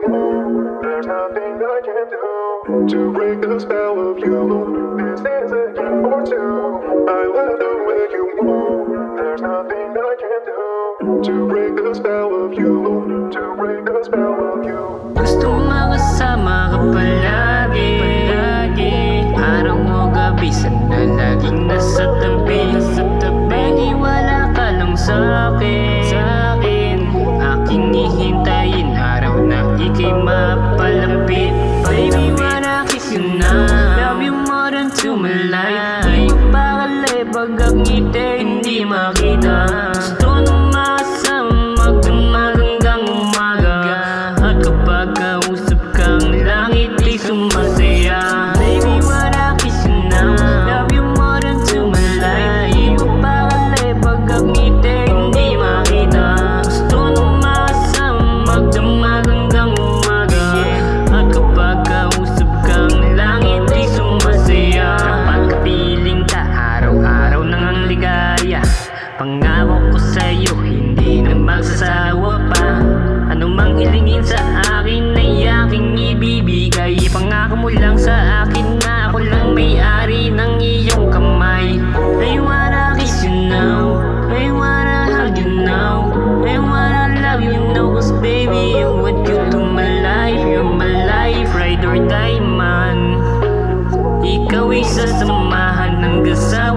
you. There's nothing I can do to break the spell of you. This is a game for two. I love the way you move. There's nothing I can do to break the spell of you. To break the spell of you. Gusto makasama ka palagi, araw o gabi, sana laging nasa tabi. Maniwala ka lang sa'kin, aking ihintayin araw na ika'y mapalapit. Baby, wanna kiss you now, love you more than to my life. Di ko pakali pag ang ngiti hindi makita. Gusto nang makasama magdamag hanggang umaga, at kapag kausap kang langit di sumasaya. Baby, wanna kiss you now, love you more than to my life. Di ko pakali pag ang ngiti hindi makita. Gusto nang makasama magdamag hanggang umaga, at kapag kausap kang langit di sumasaya. Kapag kapiling ka, araw-araw nang ang ligaya. Pangako ko sa'yo, hindi na magsasawa pa. Ano mang hilingin sa akin ay aking ibibigay. Pangako mo lang sa akin na ako lang may-ari ng iyong kamay. I wanna kiss you now, I wanna hug you now, I wanna love you now. Cause baby, I want you to my life. You're my life, ride or die man. Ikaw ay sasamahan hanggang sa